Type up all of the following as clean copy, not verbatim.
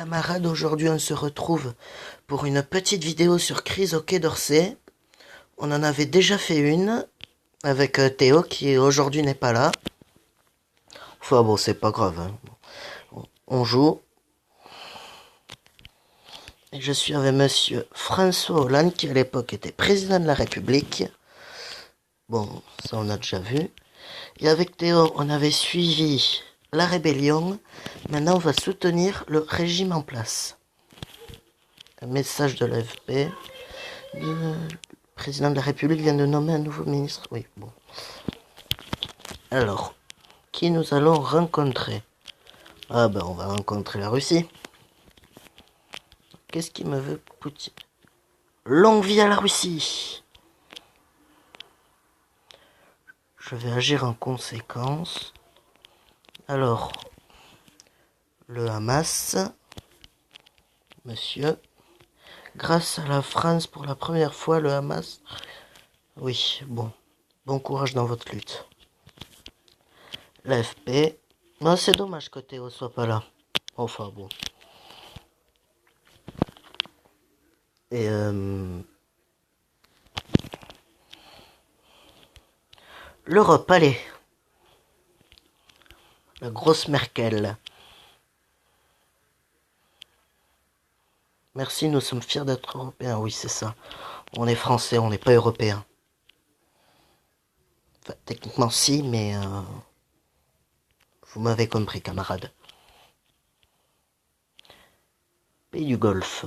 Camarades, aujourd'hui on se retrouve pour une petite vidéo sur crise au Quai d'Orsay. On en avait déjà fait une avec Théo qui aujourd'hui n'est pas là. Enfin bon, c'est pas grave, hein. On joue. Et je suis avec monsieur François Hollande qui à l'époque était président de la République. Bon, ça on a déjà vu. Et avec Théo, on avait suivi la rébellion. Maintenant, on va soutenir le régime en place. Un message de l'AFP. Le président de la République vient de nommer un nouveau ministre. Oui, bon. Alors, qui nous allons rencontrer? Ah ben, on va rencontrer la Russie. Qu'est-ce qui me veut Poutine? Longue vie à la Russie! Je vais agir en conséquence. Alors, le Hamas, monsieur, grâce à la France, pour la première fois, le Hamas... Oui, bon courage dans votre lutte. L'AFP... Non, c'est dommage que Théo soit pas là. Enfin, bon. Et l'Europe, allez. La grosse Merkel. Merci, nous sommes fiers d'être européens. Oui, c'est ça. On est français, on n'est pas européens. Enfin, techniquement si, mais... vous m'avez compris, camarades. Pays du Golfe.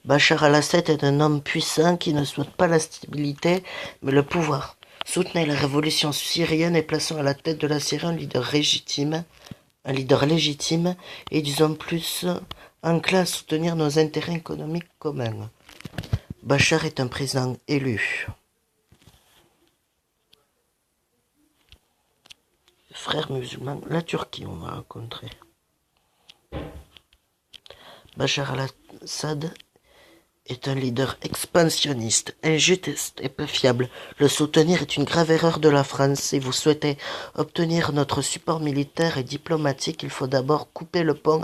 Bachar al-Assad est un homme puissant qui ne souhaite pas la stabilité, mais le pouvoir. Soutenez la révolution syrienne et plaçons à la tête de la Syrie un leader légitime et disons plus enclin à soutenir nos intérêts économiques communs. Bachar est un président élu. Frères musulmans, la Turquie on va rencontrer. Bachar al-Assad est un leader expansionniste, injuste et peu fiable. Le soutenir est une grave erreur de la France. Si vous souhaitez obtenir notre support militaire et diplomatique, il faut d'abord couper le pont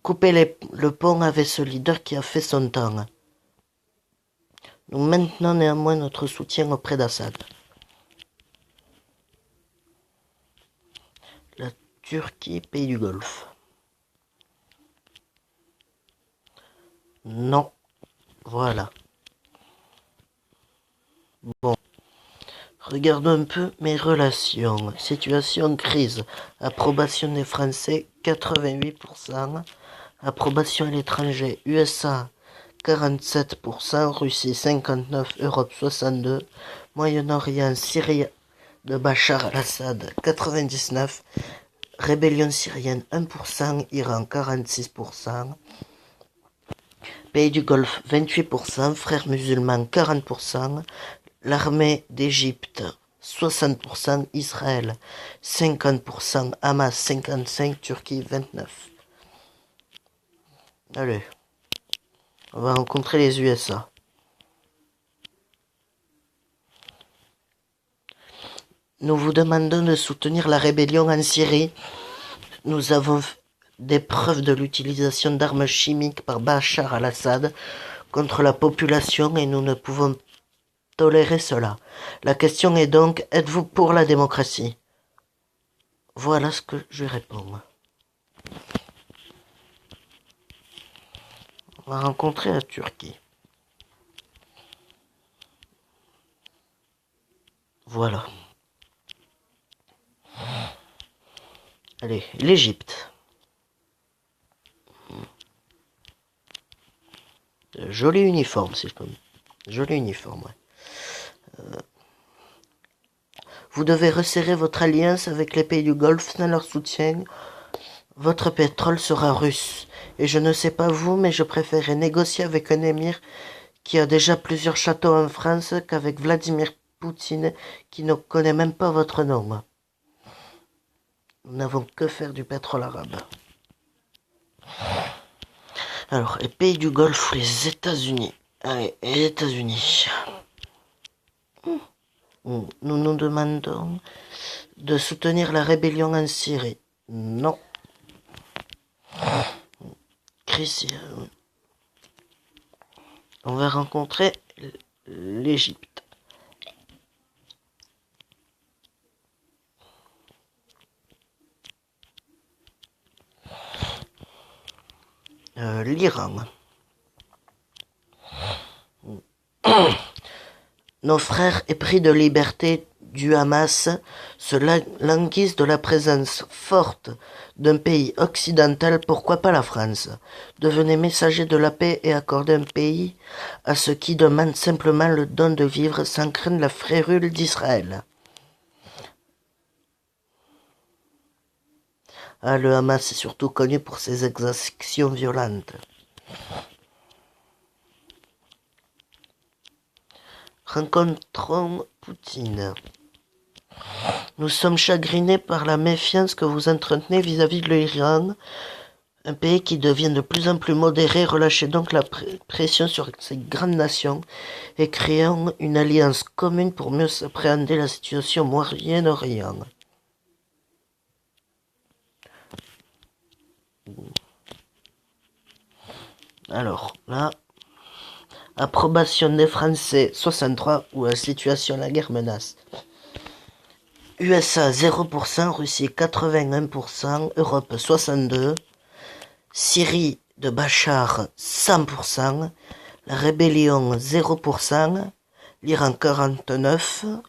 couper le pont avec ce leader qui a fait son temps. Nous maintenons néanmoins notre soutien auprès d'Assad. La Turquie, pays du Golfe. Non. Voilà. Bon. Regardons un peu mes relations. Situation crise. Approbation des Français, 88%. Approbation à l'étranger, USA, 47%. Russie, 59%. Europe, 62%. Moyen-Orient, Syrie de Bachar al-Assad, 99%. Rébellion syrienne, 1%. Iran, 46%. Pays du Golfe, 28%, frères musulmans, 40%, l'armée d'Égypte, 60%, Israël, 50%, Hamas, 55%, Turquie, 29%. Allez, on va rencontrer les USA. Nous vous demandons de soutenir la rébellion en Syrie. Nous avons des preuves de l'utilisation d'armes chimiques par Bachar al-Assad contre la population et nous ne pouvons tolérer cela. La question est donc, êtes-vous pour la démocratie? Voilà ce que je réponds. On va rencontrer la Turquie. Voilà. Allez, l'Égypte. Joli uniforme, si je peux. Joli uniforme, ouais. Vous devez resserrer votre alliance avec les pays du Golfe sans leur soutien. Votre pétrole sera russe. Et je ne sais pas vous, mais je préférerais négocier avec un émir qui a déjà plusieurs châteaux en France qu'avec Vladimir Poutine qui ne connaît même pas votre nom. Nous n'avons que faire du pétrole arabe. Alors, les pays du Golfe ou les États-Unis? Allez, les États-Unis. Nous nous demandons de soutenir la rébellion en Syrie? Non. On va rencontrer l'Égypte. L'Iran. Nos frères épris de liberté du Hamas se languissent de la présence forte d'un pays occidental, pourquoi pas la France? Devenez messager de la paix et accordez un pays à ceux qui demandent simplement le don de vivre sans craindre la férule d'Israël. Ah, le Hamas est surtout connu pour ses exactions violentes. Rencontrons Poutine. Nous sommes chagrinés par la méfiance que vous entretenez vis-à-vis de l'Iran, un pays qui devient de plus en plus modéré. Relâchez donc la pression sur ces grandes nations et créons une alliance commune pour mieux appréhender la situation au Moyen-Orient. Alors, là, approbation des Français 63, où la situation, la guerre menace. USA 0%, Russie 81%, Europe 62%, Syrie de Bachar 100%, la rébellion 0%, l'Iran 49%,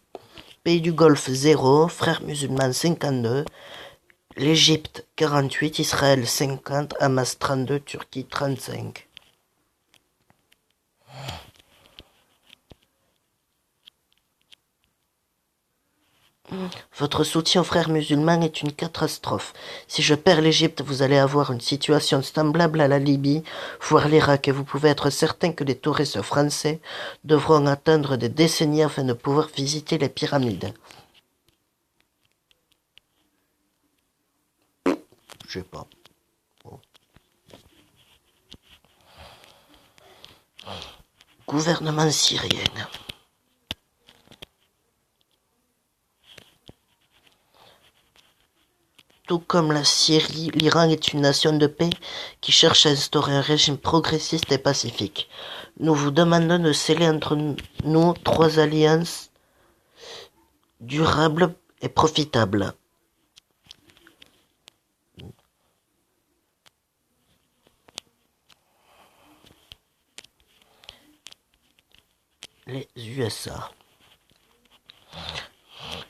Pays du Golfe 0%, Frères musulmans 52%, l'Égypte 48%, Israël 50%, Hamas 32%, Turquie 35%. Votre soutien aux frères musulmans est une catastrophe. Si je perds l'Égypte, vous allez avoir une situation semblable à la Libye, voire l'Irak, et vous pouvez être certain que les touristes français devront attendre des décennies afin de pouvoir visiter les pyramides. Je sais pas. Bon. Gouvernement syrien. Tout comme la Syrie, l'Iran est une nation de paix qui cherche à instaurer un régime progressiste et pacifique. Nous vous demandons de sceller entre nous 3 alliances durables et profitables. Les USA.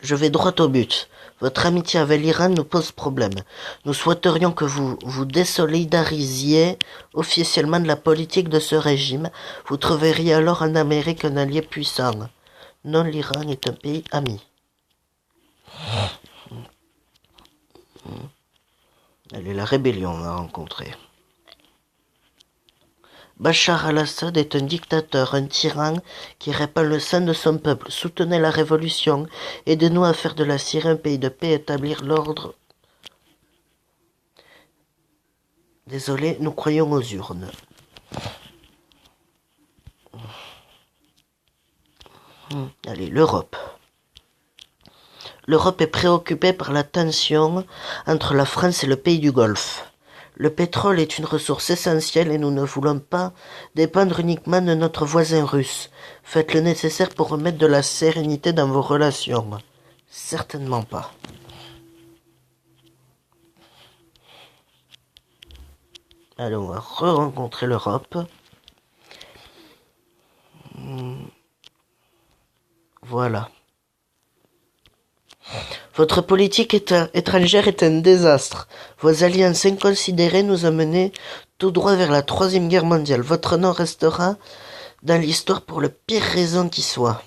Je vais droit au but. Votre amitié avec l'Iran nous pose problème. Nous souhaiterions que vous vous désolidarisiez officiellement de la politique de ce régime. Vous trouveriez alors en Amérique un allié puissant. Non, l'Iran est un pays ami. Elle est la rébellion à rencontrer. Bachar al-Assad est un dictateur, un tyran qui répand le sang de son peuple. Soutenez la révolution. Aidez-nous à faire de la Syrie un pays de paix et établir l'ordre. Désolé, nous croyons aux urnes. Allez, l'Europe. L'Europe est préoccupée par la tension entre la France et le pays du Golfe. Le pétrole est une ressource essentielle et nous ne voulons pas dépendre uniquement de notre voisin russe. Faites le nécessaire pour remettre de la sérénité dans vos relations. Certainement pas. Allez, on va re-rencontrer l'Europe. Voilà. Votre politique étrangère est un désastre. Vos alliances inconsidérées nous ont menés tout droit vers la 3e guerre mondiale. Votre nom restera dans l'histoire pour le pire raison qui soit.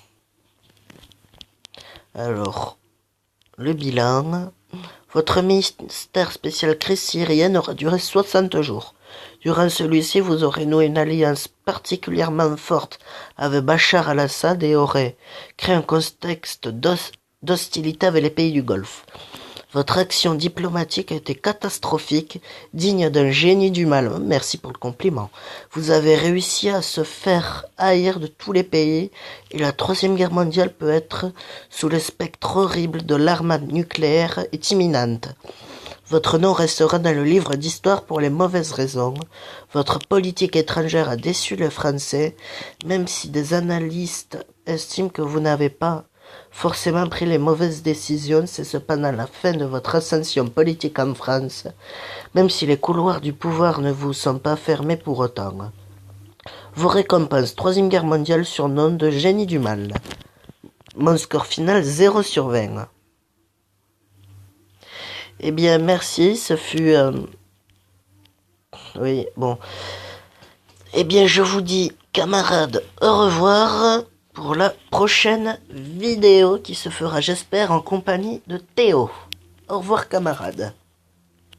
Alors, le bilan. Votre ministère spécial crise syrienne aura duré 60 jours. Durant celui-ci, vous aurez noué une alliance particulièrement forte avec Bachar al-Assad et aurez créé un contexte d'hostilité avec les pays du Golfe. Votre action diplomatique a été catastrophique, digne d'un génie du mal. Merci pour le compliment. Vous avez réussi à se faire haïr de tous les pays et la Troisième Guerre mondiale peut être, sous le spectre horrible de l'armade nucléaire, est imminente. Votre nom restera dans le livre d'histoire pour les mauvaises raisons. Votre politique étrangère a déçu les Français, même si des analystes estiment que vous n'avez pas forcément pris les mauvaises décisions. C'est cependant la fin de votre ascension politique en France, même si les couloirs du pouvoir ne vous sont pas fermés pour autant. Vos récompenses, Troisième Guerre mondiale, surnom de génie du mal. Mon score final, 0/20. Eh bien, merci, ce fut... Oui, bon. Eh bien, je vous dis, camarades, au revoir pour la prochaine vidéo qui se fera, j'espère, en compagnie de Théo. Au revoir, camarades.